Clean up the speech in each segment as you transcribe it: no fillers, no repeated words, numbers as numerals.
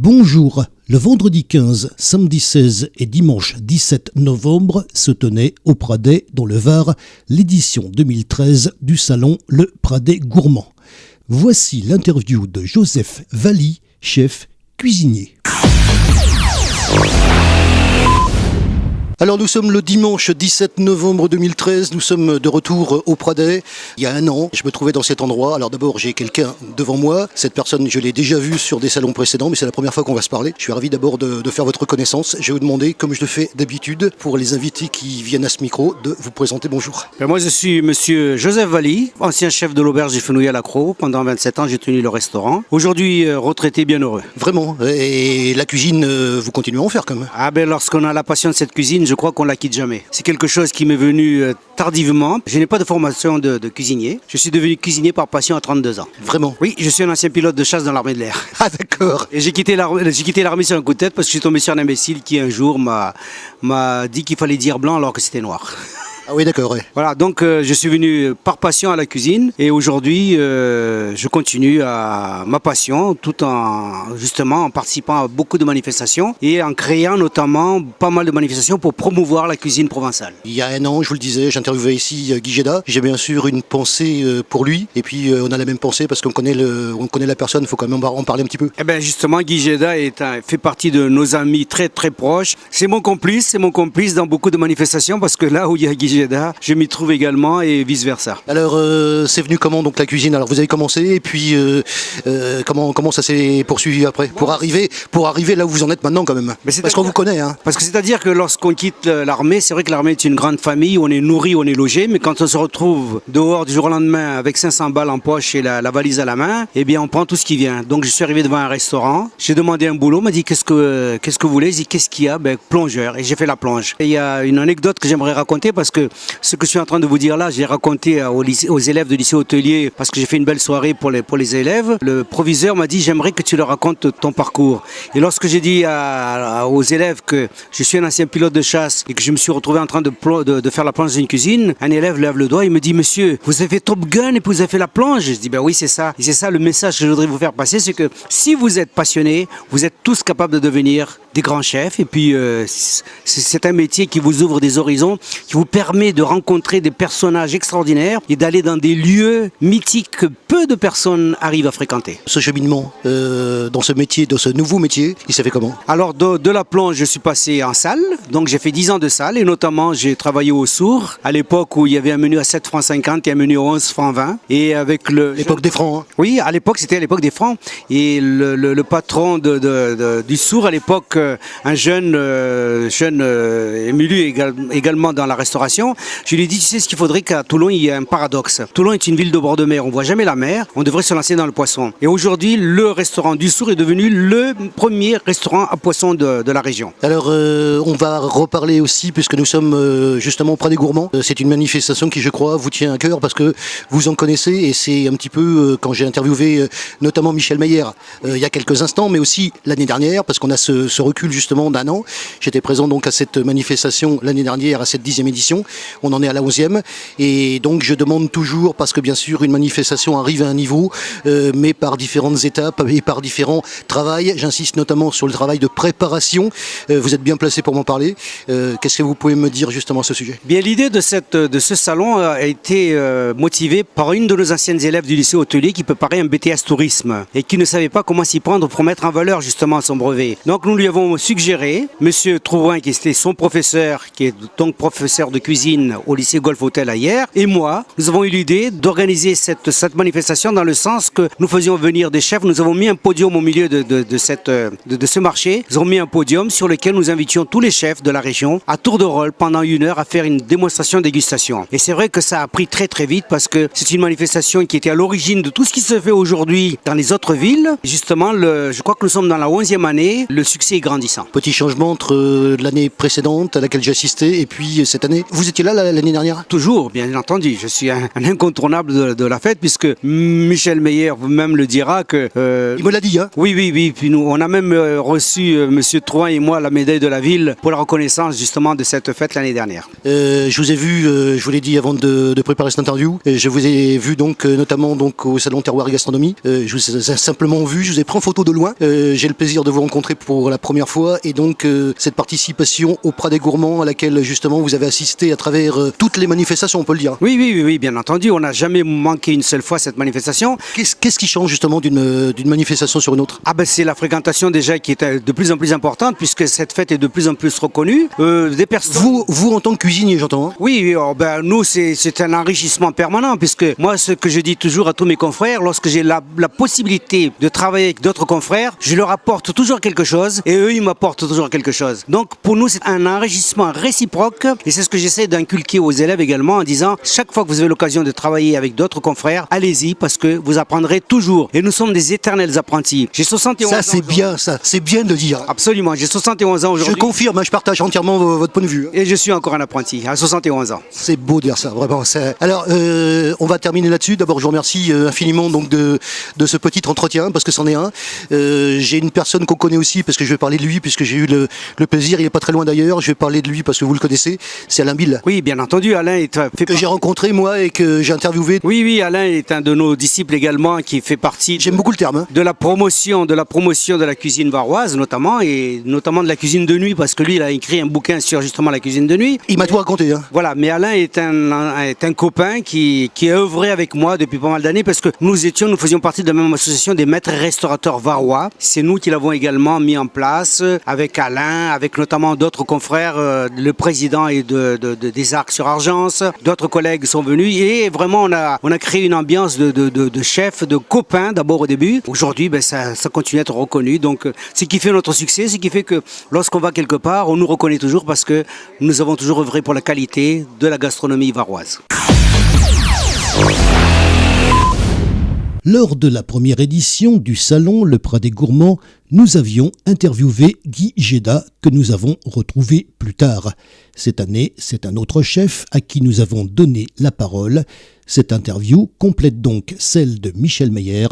Bonjour. Le vendredi 15, samedi 16 et dimanche 17 novembre se tenait au Pradet, dans le Var, l'édition 2013 du salon Le Pradet Gourmand. Voici l'interview de Joseph Valli, chef cuisinier. Alors nous sommes le dimanche 17 novembre 2013, nous sommes de retour au Pradet. Il y a un an, je me trouvais dans cet endroit. Alors d'abord j'ai quelqu'un devant moi, cette personne je l'ai déjà vue sur des salons précédents, mais c'est la première fois qu'on va se parler. Je suis ravi d'abord de faire votre connaissance. Je vais vous demander, comme je le fais d'habitude, pour les invités qui viennent à ce micro, de vous présenter. Bonjour. Moi je suis monsieur Joseph Valli, ancien chef de l'auberge des Fenouilles à la Croix. Pendant 27 ans j'ai tenu le restaurant. Aujourd'hui retraité bien heureux. Vraiment. Et la cuisine, vous continuez à en faire quand même. Ah ben lorsqu'on a la passion de cette cuisine, je crois qu'on la quitte jamais. C'est quelque chose qui m'est venu tardivement. Je n'ai pas de formation de cuisinier. Je suis devenu cuisinier par passion à 32 ans. Vraiment? Oui, je suis un ancien pilote de chasse dans l'armée de l'air. Ah d'accord. Et j'ai quitté l'armée sur un coup de tête parce que je suis tombé sur un imbécile qui un jour m'a dit qu'il fallait dire blanc alors que c'était noir. Ah oui, d'accord, ouais. Voilà, donc je suis venu par passion à la cuisine et aujourd'hui je continue à ma passion tout en justement en participant à beaucoup de manifestations et en créant notamment pas mal de manifestations pour promouvoir la cuisine provençale. Il y a un an, je vous le disais, j'interviewais ici Guy Géda. J'ai bien sûr une pensée pour lui et puis on a la même pensée parce qu'on connaît la personne, il faut quand même en parler un petit peu. Eh bien justement, Guy Géda fait partie de nos amis très très proches. C'est mon complice dans beaucoup de manifestations parce que là où il y a Guy Géda, je m'y trouve également et vice-versa. Alors, c'est venu comment donc la cuisine? Alors, vous avez commencé et puis comment ça s'est poursuivi après pour arriver là où vous en êtes maintenant quand même? Parce qu'on vous connaît. Hein. Parce que c'est-à-dire que lorsqu'on quitte l'armée, c'est vrai que l'armée est une grande famille, on est nourri, on est logé, mais quand on se retrouve dehors du jour au lendemain avec 500 balles en poche et la valise à la main, eh bien on prend tout ce qui vient. Donc je suis arrivé devant un restaurant, j'ai demandé un boulot, on m'a dit qu'est-ce que vous voulez? J'ai dit qu'est-ce qu'il y a? Ben plongeur, et j'ai fait la plonge. Et il y a une anecdote que j'aimerais raconter parce que ce que je suis en train de vous dire là, j'ai raconté aux élèves de lycée hôtelier parce que j'ai fait une belle soirée pour les élèves. Le proviseur m'a dit j'aimerais que tu leur racontes ton parcours. Et lorsque j'ai dit aux élèves que je suis un ancien pilote de chasse et que je me suis retrouvé en train de faire la plonge dans une cuisine, un élève lève le doigt et me dit monsieur, vous avez fait Top Gun et puis vous avez fait la plonge? Je dis ben oui c'est ça. Et c'est ça le message que je voudrais vous faire passer, c'est que si vous êtes passionné, vous êtes tous capables de devenir des grands chefs et puis c'est un métier qui vous ouvre des horizons, qui vous permet de rencontrer des personnages extraordinaires et d'aller dans des lieux mythiques que peu de personnes arrivent à fréquenter. Ce cheminement dans ce métier, dans ce nouveau métier, il s'est fait comment? Alors de la plonge, je suis passé en salle, donc j'ai fait 10 ans de salle et notamment j'ai travaillé au Sourd à l'époque où il y avait un menu à 7 francs 50 et un menu à 11 francs 20 et avec l'époque des francs. Hein. Oui, à l'époque c'était à l'époque des francs et le patron du Sourd à l'époque, un jeune émulu également dans la restauration, je lui ai dit tu sais ce qu'il faudrait qu'à Toulon il y ait un paradoxe. Toulon est une ville de bord de mer, on voit jamais la mer, on devrait se lancer dans le poisson. Et aujourd'hui le restaurant du Sourd est devenu le premier restaurant à poisson de la région. Alors on va reparler aussi puisque nous sommes justement au Pradet Gourmand. C'est une manifestation qui je crois vous tient à cœur parce que vous en connaissez et c'est un petit peu quand j'ai interviewé notamment Michel Meyer il y a quelques instants mais aussi l'année dernière parce qu'on a ce recul justement d'un an. J'étais présent donc à cette manifestation l'année dernière à cette 10e édition. On en est à la 11e et donc je demande toujours parce que bien sûr une manifestation arrive à un niveau mais par différentes étapes et par différents travails. J'insiste notamment sur le travail de préparation. Vous êtes bien placé pour m'en parler. Qu'est-ce que vous pouvez me dire justement à ce sujet? Bien, l'idée de ce salon a été motivée par une de nos anciennes élèves du lycée hôtelier qui préparait un BTS tourisme et qui ne savait pas comment s'y prendre pour mettre en valeur justement son brevet. Donc nous lui avons suggéré, monsieur Trouin qui était son professeur, qui est donc professeur de cuisine au lycée Golf Hôtel à Hyères, et moi, nous avons eu l'idée d'organiser cette manifestation dans le sens que nous faisions venir des chefs. Nous avons mis un podium au milieu de ce marché. Nous avons mis un podium sur lequel nous invitions tous les chefs de la région à tour de rôle pendant 1 heure à faire une démonstration dégustation. Et c'est vrai que ça a pris très très vite parce que c'est une manifestation qui était à l'origine de tout ce qui se fait aujourd'hui dans les autres villes. Justement, je crois que nous sommes dans la 11e année. Le succès est grandissant. Petit changement entre l'année précédente à laquelle j'ai assisté et puis cette année. Vous étiez là l'année dernière? Toujours, bien entendu. Je suis un incontournable de la fête puisque Michel Meyer vous-même le dira que... Il me l'a dit, hein? Oui. Puis nous, on a même reçu, Monsieur Trouin et moi, la médaille de la ville pour la reconnaissance justement de cette fête l'année dernière. Je vous ai vu, je vous l'ai dit avant de préparer cette interview, je vous ai vu donc notamment donc au salon Terroir et Gastronomie. Je vous ai simplement vu, je vous ai pris en photo de loin. J'ai le plaisir de vous rencontrer pour la première fois et donc cette participation au Prat des Gourmands à laquelle justement vous avez assisté à travers toutes les manifestations, on peut le dire. Oui, bien entendu. On n'a jamais manqué une seule fois cette manifestation. Qu'est-ce qui change justement d'une manifestation sur une autre? C'est la fréquentation déjà qui est de plus en plus importante puisque cette fête est de plus en plus reconnue. Des personnes... Vous en tant que cuisinier, j'entends. Hein? Oui, nous c'est un enrichissement permanent puisque moi ce que je dis toujours à tous mes confrères, lorsque j'ai la possibilité de travailler avec d'autres confrères, je leur apporte toujours quelque chose et eux ils m'apportent toujours quelque chose. Donc pour nous c'est un enrichissement réciproque et c'est ce que j'essaie d'inculquer aux élèves également en disant chaque fois que vous avez l'occasion de travailler avec d'autres confrères, allez-y parce que vous apprendrez toujours et nous sommes des éternels apprentis. J'ai 71 ans. Ça c'est bien de dire. Absolument, j'ai 71 ans aujourd'hui. Je confirme, je partage entièrement votre point de vue. Et je suis encore un apprenti à 71 ans. C'est beau de dire ça, vraiment. Alors, on va terminer là-dessus. D'abord, je vous remercie infiniment donc de ce petit entretien, parce que c'en est un. J'ai une personne qu'on connaît aussi, parce que je vais parler de lui, puisque j'ai eu le plaisir, il n'est pas très loin d'ailleurs, je vais parler de lui parce que vous le connaissez, c'est Alain Bill. Oui, bien entendu, Alain est que j'ai rencontré moi et que j'ai interviewé. Oui, Alain est un de nos disciples également, qui fait partie... J'aime beaucoup le terme. Hein. De la promotion de la cuisine varoise, notamment, et notamment de la cuisine de nuit, parce que lui, il a écrit un bouquin sur justement la cuisine de nuit. Il m'a tout raconté. Hein. Voilà, mais Alain est un copain qui a œuvré avec moi depuis pas mal d'années parce que nous faisions partie de la même association des maîtres restaurateurs varois. C'est nous qui l'avons également mis en place avec Alain, avec notamment d'autres confrères, le président et des Arcs sur Argence. D'autres collègues sont venus et vraiment on a créé une ambiance de chefs, de copains d'abord au début. Aujourd'hui, ça continue à être reconnu. Donc, ce qui fait notre succès, ce qui fait que lorsqu'on va quelque part, on nous reconnaît toujours parce que nous avons toujours œuvré pour la qualité de la gastronomie varoise. Lors de la première édition du salon Le Prat des Gourmands, nous avions interviewé Guy Géda, que nous avons retrouvé plus tard. Cette année, c'est un autre chef à qui nous avons donné la parole. Cette interview complète donc celle de Michel Meyer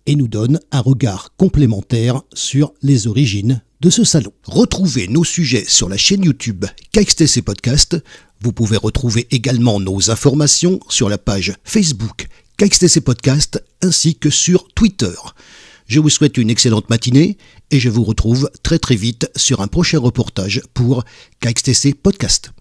et nous donne un regard complémentaire sur les origines de ce salon. Retrouvez nos sujets sur la chaîne YouTube KXTC Podcast. Vous pouvez retrouver également nos informations sur la page Facebook KXTC Podcast ainsi que sur Twitter. Je vous souhaite une excellente matinée et je vous retrouve très vite sur un prochain reportage pour KXTC Podcast.